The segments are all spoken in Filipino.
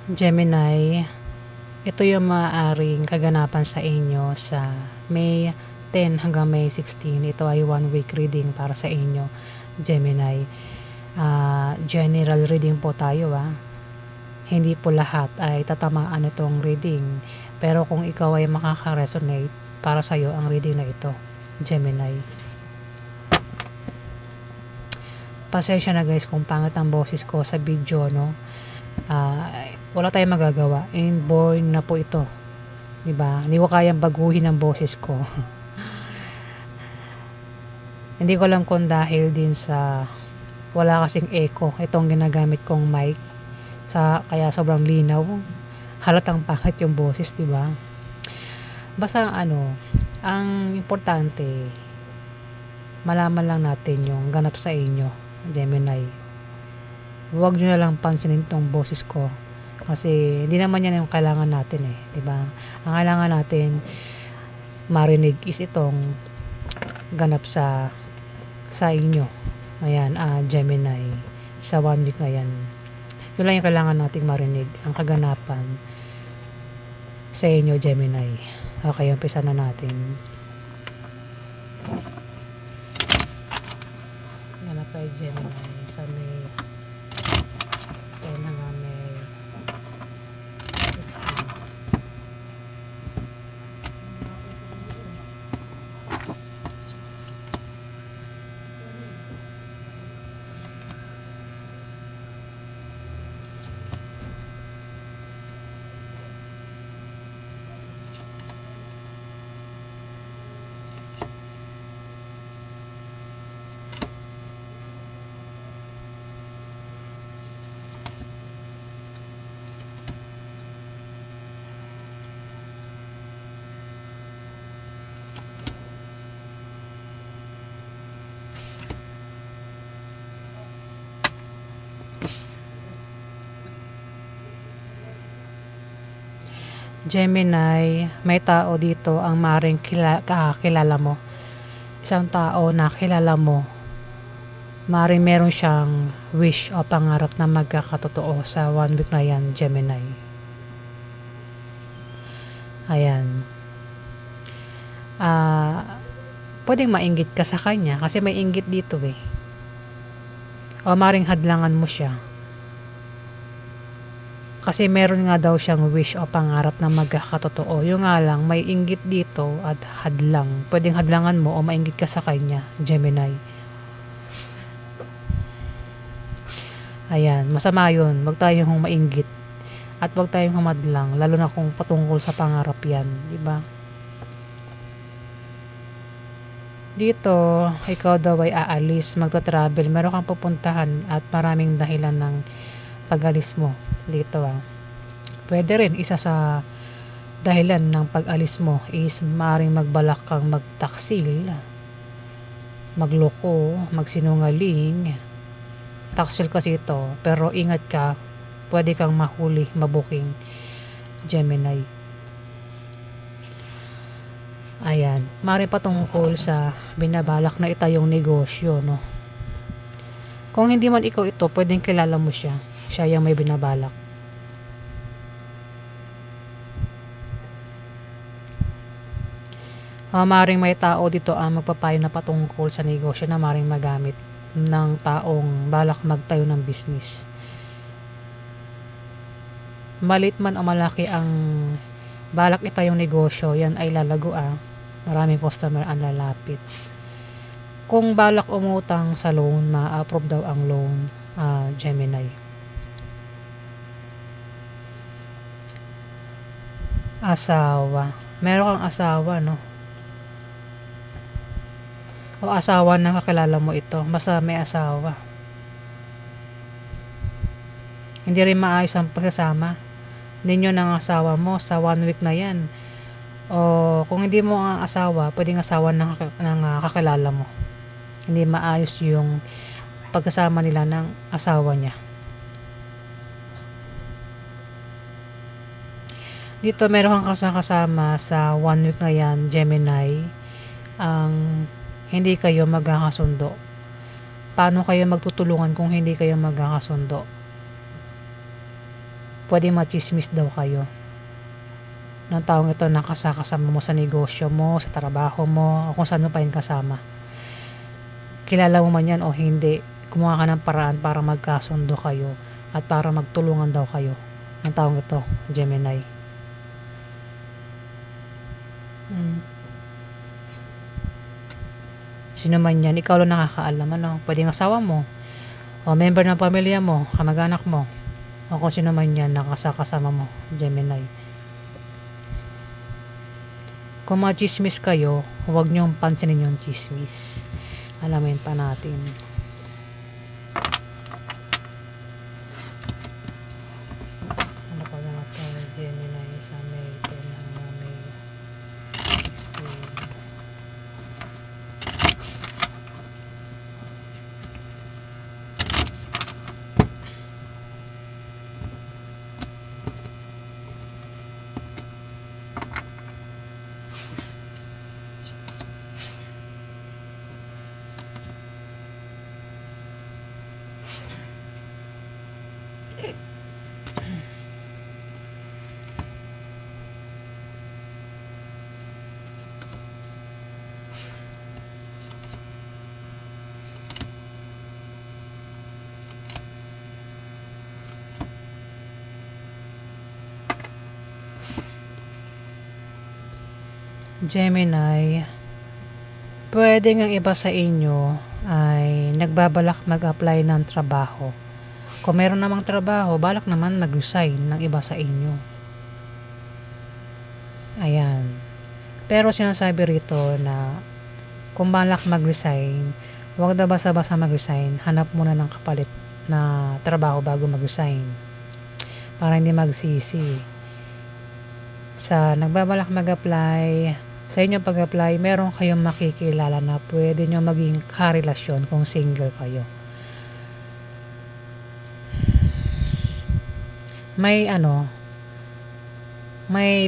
Gemini, ito yung maaaring kaganapan sa inyo sa May 10 hanggang May 16. Ito ay 1 week reading para sa inyo, Gemini. General reading po tayo. Hindi po lahat ay tatamaan itong reading. Pero kung ikaw ay makaka-resonate, para sa iyo ang reading na ito, Gemini. Pasensya na guys kung pangit ang boses ko sa video, no? Wala tayong magagawa. Inborn na po ito. 'Di ba? Hindi ko kayang baguhin ang boses ko. Hindi ko alam kung dahil din sa wala kasing echo itong ginagamit kong mic, kaya sobrang linaw. Halatang pangit yung boses, 'di ba? Basta ang importante malaman lang natin yung ganap sa inyo, Gemini. Huwag nyo na lang pansinin tong boses ko kasi hindi naman yan yung kailangan natin, di ba? Ang kailangan natin marinig is itong ganap sa inyo. Ayan, Gemini, sa 1 week na yan. Yun lang yung kailangan nating marinig, ang kaganapan sa inyo, Gemini. Okay, umpisa na natin. Ganap kay Gemini sa May 10 hanggang May 16. Gemini, may tao dito ang maaaring kilala mo. Isang tao na kilala mo, maaaring meron siyang wish o pangarap na magkakatotoo sa 1 week na yan, Gemini. Ayan. Pwedeng mainggit ka sa kanya kasi may inggit dito O maaaring hadlangan mo siya. Kasi meron nga daw siyang wish o pangarap na magkakatotoo. Yung nga lang, may inggit dito at hadlang. Pwedeng hadlangan mo o mainggit ka sa kanya, Gemini. Ayan, masama yun. Huwag tayong mainggit. At huwag tayong humadlang. Lalo na kung patungkol sa pangarap yan. Diba? Dito, ikaw daw ay aalis, magta-travel. Meron kang pupuntahan at maraming dahilan ng pag-alis mo dito. Pwede rin isa sa dahilan ng pag-alis mo is maaaring magbalak kang magtaksil, magloko, magsinungaling. Taksil kasi ito, pero ingat ka, pwede kang mahuli, mabuking, Gemini. Ayan, maaaring patungkol sa binabalak na itayong negosyo, no? Kung hindi man ikaw ito, pwedeng kilala mo siya. Siya yung may binabalak. Maaaring may tao dito ang magpapayo na patungkol sa negosyo na maaaring magamit ng taong balak magtayo ng business. Maliit man o malaki ang balak itayong negosyo, yan ay lalago. Maraming customer ang lalapit. Kung balak umutang sa loan, ma-approve daw ang loan, Gemini. Asawa. Meron kang asawa, no? O asawa na kakilala mo ito. Basta may asawa. Hindi rin maayos ang pagsasama ninyo ng asawa mo sa 1 week na yan. O kung hindi mo ang asawa, pwedeng asawa ng kakilala mo. Hindi maayos yung pagkasama nila ng asawa niya. Dito meron kang kasama sa 1 week na yan, Gemini, ang hindi kayo magkakasundo. Paano kayo magtutulungan kung hindi kayo magkakasundo? pwede machismis daw kayo ng taong ito na kasama mo sa negosyo mo, sa trabaho mo, o kung saan mo pa yung kasama. Kilala mo man yan o hindi, gumawa ka ng paraan para magkasundo kayo at para magtulungan daw kayo ng taong ito, Gemini. Sino man yan, ikaw lang nakakaalam, ano? Pwedeng asawa mo, o member ng pamilya mo, kamag-anak mo, o kung sino man yan nakasama mo, Gemini. Kung machismis kayo, huwag niyong pansinin yung chismis. Alamin pa natin. Ano pa nga ito, Gemini sa May 10 hanggang May 16. Gemini, pwede ng iba sa inyo ay nagbabalak mag-apply ng trabaho. Kung meron namang trabaho, balak naman mag-resign ng iba sa inyo. Ayan. Pero sinasabi rito na kung balak mag-resign, huwag na basta-basta mag-resign. Hanap muna ng kapalit na trabaho bago mag-resign. Para hindi magsisi. Sa nagbabalak mag-apply, sa inyong pag-apply, meron kayong makikilala na pwede nyo maging karelasyon kung single kayo. May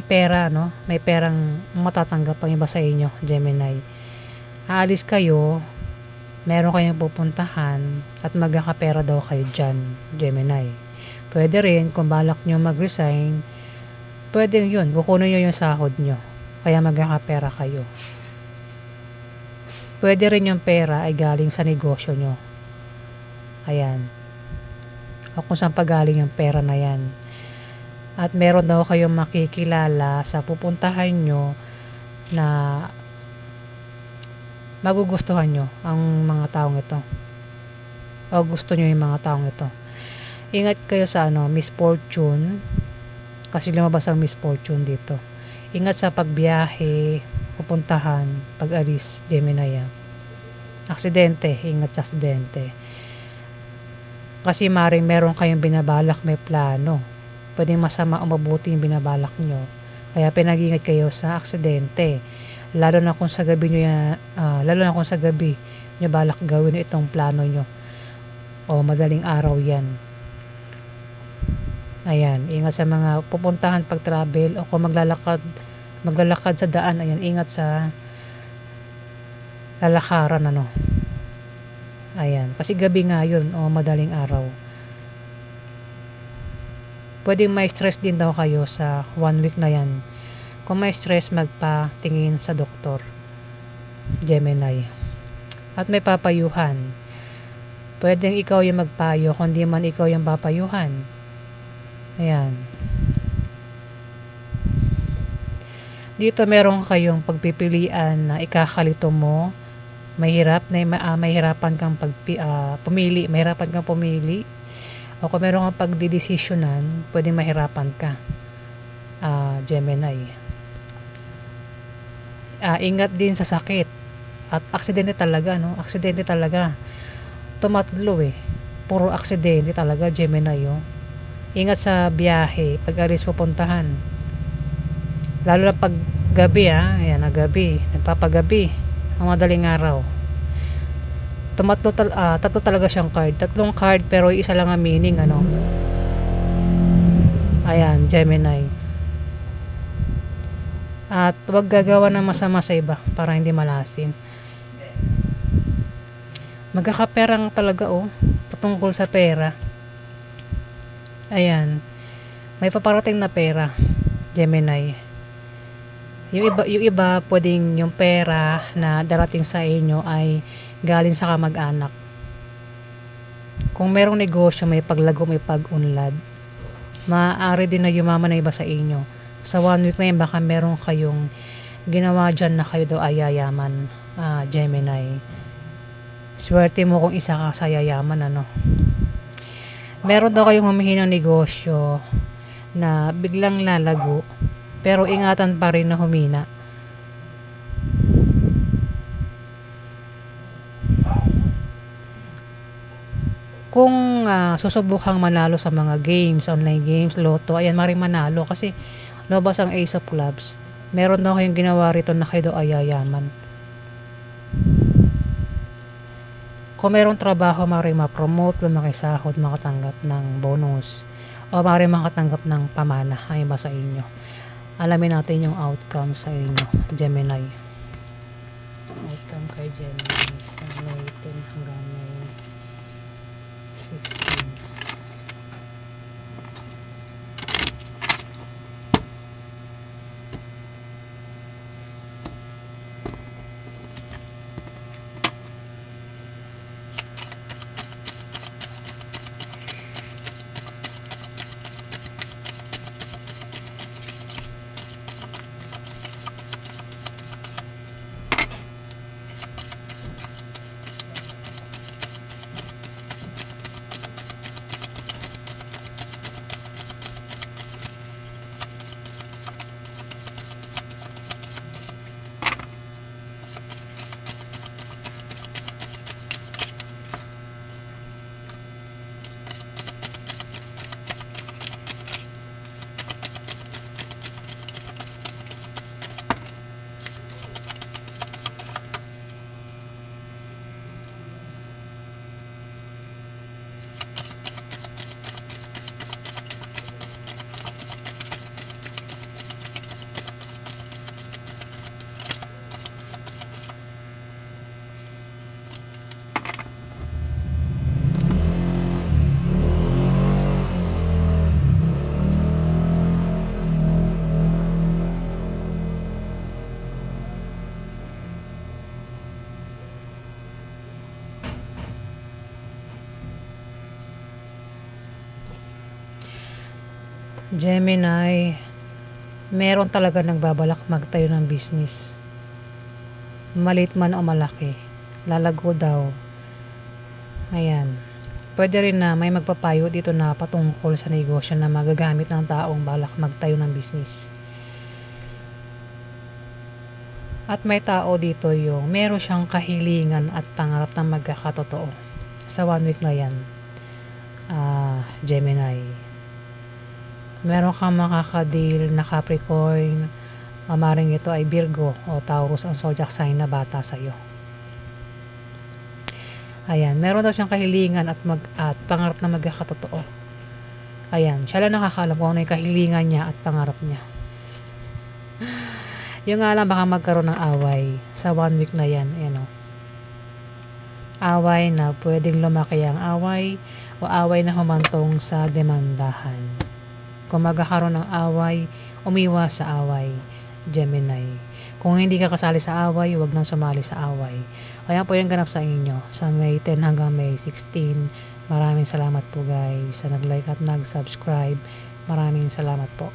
pera, no? May perang matatanggap ang iba sa inyo, Gemini. Aalis kayo, meron kayong pupuntahan at magkakapera daw kayo dyan, Gemini. Pwede rin, kung balak nyo mag-resign, pwede yun, kukunin nyo yung sahod nyo. Kaya magkakapera kayo. Pwede rin yung pera ay galing sa negosyo nyo. Ayan. O kung saan pa galing yung pera na yan. At meron daw kayong makikilala sa pupuntahan nyo na magugustuhan nyo ang mga taong ito. O gusto nyo yung mga taong ito. Ingat kayo sa misfortune. Kasi lumabas ang misfortune dito. Ingat sa pagbiyahe, pupuntahan, pag-alis, Gemini. Aksidente, ingat sa aksidente. Kasi maring meron kayong binabalak, may plano. Pwedeng masama o mabuti yung binabalak nyo. Kaya pinag-ingat kayo sa aksidente. Lalo na kung sa gabi nyo balak gawin itong plano nyo. O madaling araw yan. Ayan, ingat sa mga pupuntahan pag travel o kung maglalakad sa daan. Ayan, ingat sa lalakaran Ayan, kasi gabi nga yun o madaling araw. Pwedeng may stress din daw kayo sa 1 week na yan. Kung may stress, magpatingin sa doktor, Gemini. At may papayuhan. Pwedeng ikaw yung magpayo, kundi man ikaw yung papayuhan. Ayan. Dito meron kayong pagpipilian na ikakalito mo. Mahirapan kang pumili. Mahirapan kang pumili. O kung meron kang pagdidesisyonan, pwedeng mahirapan ka, Gemini. Ingat din sa sakit. At aksidente talaga, no? Aksidente talaga. Tumatlo Puro aksidente talaga, Gemini, Ingat sa biyahe, pag-alis pupuntahan. Lalo na pag gabi, ayan, gabi, nagpapagabi, ang madaling araw. Tatlo talaga siyang card. Tatlong card pero isa lang ang meaning, Ayan, Gemini. At huwag gagawa ng masama sa iba para hindi malasin. Magkakaperang talaga, patungkol sa pera. Ayan. May paparating na pera, Gemini. Yung iba pwedeng yung pera na darating sa inyo ay galing sa kamag-anak. Kung merong negosyo, may paglago, may pag-unlad, maaari din na yumaman na iba sa inyo. Sa 1 week na yun, baka meron kayong ginawa dyan na kayo daw ay yayaman, Gemini. Swerte mo kung isa ka sa yayaman, ano. Meron daw kayong humihingi ng negosyo na biglang lalago, pero ingatan pa rin na humina. Kung susubukang manalo sa mga games, online games, loto, ayan, maring manalo kasi lumabas ang Ace of Clubs. Meron daw kayong ginawa rito na kayo daw ay yayaman. Kung merong trabaho, maring ma-promote, lumaki sahod, makatanggap ng bonus, o maring makatanggap ng pamana ang iba sa inyo. Alamin natin yung outcome sa inyo, Gemini. Outcome kay Gemini sa May 10 hanggang May 16. Gemini, meron talaga nagbabalak magtayo ng business. Maliit man o malaki, lalago daw. Ayan. Pwede rin na may magpapayo dito na patungkol sa negosyo na magagamit ng taong balak magtayo ng business. At may tao dito yung meron siyang kahilingan at pangarap na magkakatotoo. Sa 1 week na yan, Gemini. Meron kang makakadeal na Capricorn, maring ito ay Virgo o Taurus ang zodiac sign na bata sa'yo. Ayan, meron daw siyang kahilingan at pangarap na magkakatotoo. Ayan, siya lang nakakalam kung ano yung kahilingan niya at pangarap niya. Yung nga lang, baka magkaroon ng away sa 1 week na yan. Ayan, away na pwedeng lumaki ang away o away na humantong sa demandahan. Kung magkakaroon ng away, umiwas sa away, Gemini. Kung hindi ka kasali sa away, huwag nang sumali sa away. Kaya po yung ganap sa inyo sa May 10 hanggang May 16. Maraming salamat po guys sa nag-like at nag-subscribe. Maraming salamat po.